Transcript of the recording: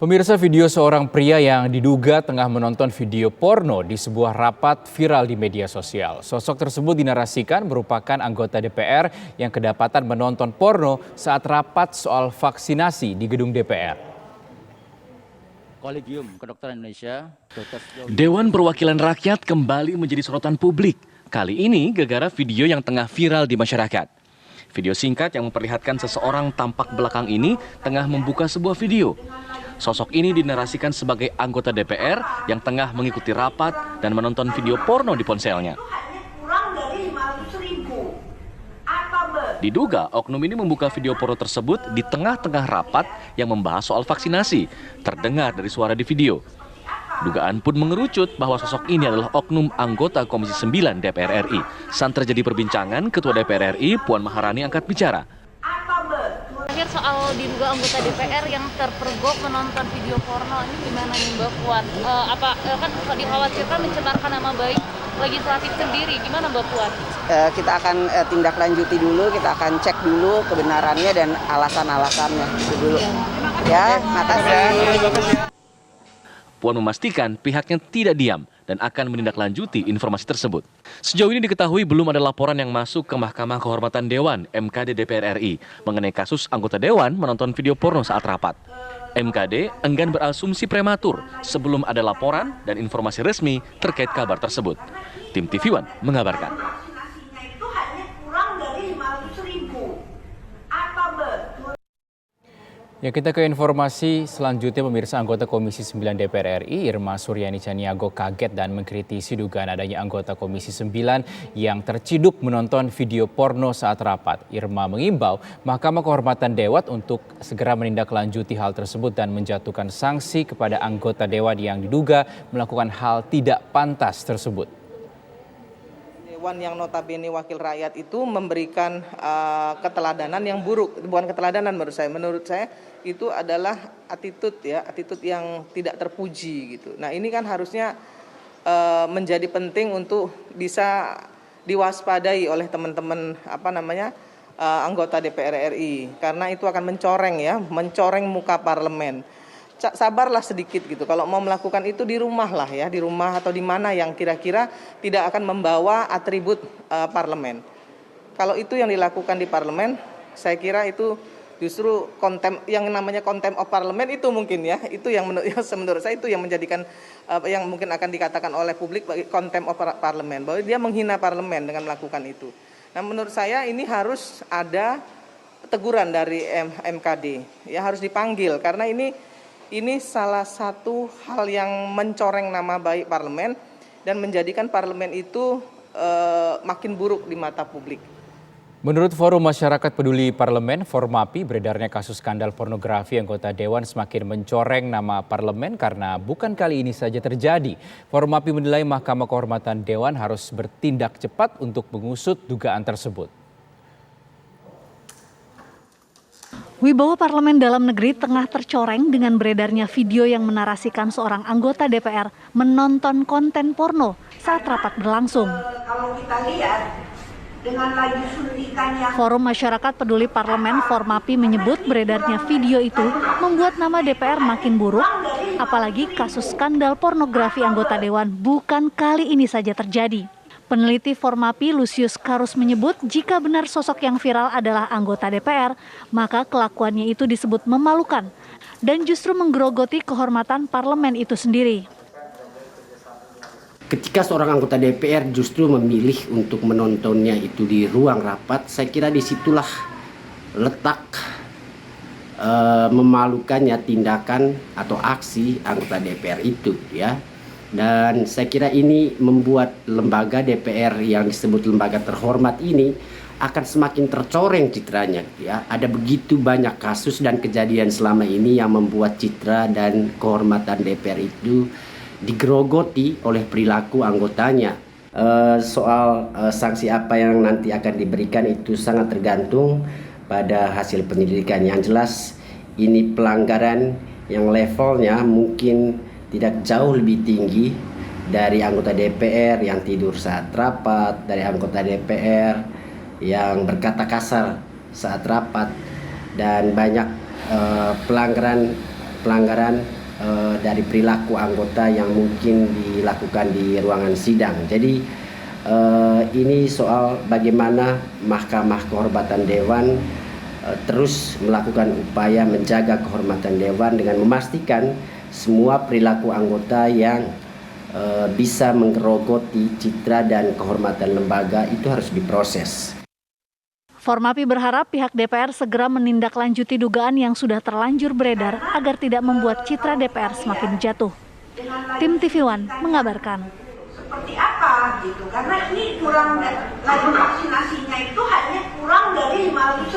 Pemirsa, video seorang pria yang diduga tengah menonton video porno di sebuah rapat viral di media sosial. Sosok tersebut dinarasikan merupakan anggota DPR yang kedapatan menonton porno saat rapat soal vaksinasi di gedung DPR. Kolegium Kedokteran Indonesia, Dewan Perwakilan Rakyat kembali menjadi sorotan publik. Kali ini gara-gara video yang tengah viral di masyarakat. Video singkat yang memperlihatkan seseorang tampak belakang ini tengah membuka sebuah video. Sosok ini dinarasikan sebagai anggota DPR yang tengah mengikuti rapat dan menonton video porno di ponselnya. Diduga oknum ini membuka video porno tersebut di tengah-tengah rapat yang membahas soal vaksinasi. Terdengar dari suara di video. Dugaan pun mengerucut bahwa sosok ini adalah oknum anggota Komisi 9 DPR RI. Saat terjadi perbincangan, Ketua DPR RI Puan Maharani angkat bicara. Terakhir soal diduga anggota DPR yang terpergok menonton video porno, ini gimana nih Mbak Puan? Kan dikhawatirkan mencemarkan nama baik legislatif sendiri, gimana Mbak Puan? Kita akan tindak lanjuti dulu, kita akan cek dulu kebenarannya dan alasan-alasannya dulu. Ya, makasih. Puan memastikan pihaknya tidak diam dan akan menindaklanjuti informasi tersebut. Sejauh ini diketahui belum ada laporan yang masuk ke Mahkamah Kehormatan Dewan (MKD) DPR RI mengenai kasus anggota Dewan menonton video porno saat rapat. MKD enggan berasumsi prematur sebelum ada laporan dan informasi resmi terkait kabar tersebut. Tim TV One mengabarkan. Ya, kita ke informasi selanjutnya. Pemirsa, anggota Komisi 9 DPR RI Irma Suryani Chaniago kaget dan mengkritisi dugaan adanya anggota Komisi 9 yang terciduk menonton video porno saat rapat. Irma mengimbau Mahkamah Kehormatan Dewan untuk segera menindaklanjuti hal tersebut dan menjatuhkan sanksi kepada anggota Dewan yang diduga melakukan hal tidak pantas tersebut. Dewan yang notabene wakil rakyat itu memberikan keteladanan yang buruk, bukan keteladanan menurut saya. Menurut saya itu adalah attitude yang tidak terpuji gitu. Nah, ini kan harusnya menjadi penting untuk bisa diwaspadai oleh teman-teman anggota DPR RI, karena itu akan mencoreng muka parlemen. Sabarlah sedikit gitu. Kalau mau melakukan itu di rumah lah ya, di rumah atau di mana yang kira-kira tidak akan membawa atribut parlemen. Kalau itu yang dilakukan di parlemen, saya kira itu justru yang namanya contempt of parliament itu mungkin ya, itu yang menurut saya itu yang menjadikan yang mungkin akan dikatakan oleh publik contempt of parliament, bahwa dia menghina parlemen dengan melakukan itu. Nah, menurut saya ini harus ada teguran dari MKD, ya harus dipanggil, karena ini salah satu hal yang mencoreng nama baik parlemen dan menjadikan parlemen itu makin buruk di mata publik. Menurut Forum Masyarakat Peduli Parlemen, Formapi, beredarnya kasus skandal pornografi anggota Dewan semakin mencoreng nama parlemen karena bukan kali ini saja terjadi. Formapi menilai Mahkamah Kehormatan Dewan harus bertindak cepat untuk mengusut dugaan tersebut. Wibawa parlemen dalam negeri tengah tercoreng dengan beredarnya video yang menarasikan seorang anggota DPR menonton konten porno saat rapat berlangsung. Kalau kita lihat dengan laju suntikan yang Forum Masyarakat Peduli Parlemen Formapi menyebut beredarnya video itu membuat nama DPR makin buruk, apalagi kasus skandal pornografi anggota Dewan bukan kali ini saja terjadi. Peneliti Formapi Lucius Karus menyebut jika benar sosok yang viral adalah anggota DPR, maka kelakuannya itu disebut memalukan dan justru menggerogoti kehormatan parlemen itu sendiri. Ketika seorang anggota DPR justru memilih untuk menontonnya itu di ruang rapat, saya kira disitulah letak memalukannya tindakan atau aksi anggota DPR itu ya. Dan saya kira ini membuat lembaga DPR yang disebut lembaga terhormat ini akan semakin tercoreng citranya ya. Ada begitu banyak kasus dan kejadian selama ini yang membuat citra dan kehormatan DPR itu digerogoti oleh perilaku anggotanya. Soal sanksi apa yang nanti akan diberikan itu sangat tergantung pada hasil penyelidikan. Yang jelas ini pelanggaran yang levelnya mungkin tidak jauh lebih tinggi dari anggota DPR yang tidur saat rapat, dari anggota DPR yang berkata kasar saat rapat, dan banyak pelanggaran pelanggaran dari perilaku anggota yang mungkin dilakukan di ruangan sidang. Jadi ini soal bagaimana Mahkamah Kehormatan Dewan terus melakukan upaya menjaga kehormatan Dewan dengan memastikan semua perilaku anggota yang bisa menggerogoti citra dan kehormatan lembaga itu harus diproses. Formapi berharap pihak DPR segera menindaklanjuti dugaan yang sudah terlanjur beredar agar tidak membuat citra DPR semakin jatuh. Tim TV One mengabarkan. Seperti apa gitu, karena ini kurang, laju vaksinasinya itu hanya kurang dari 5.000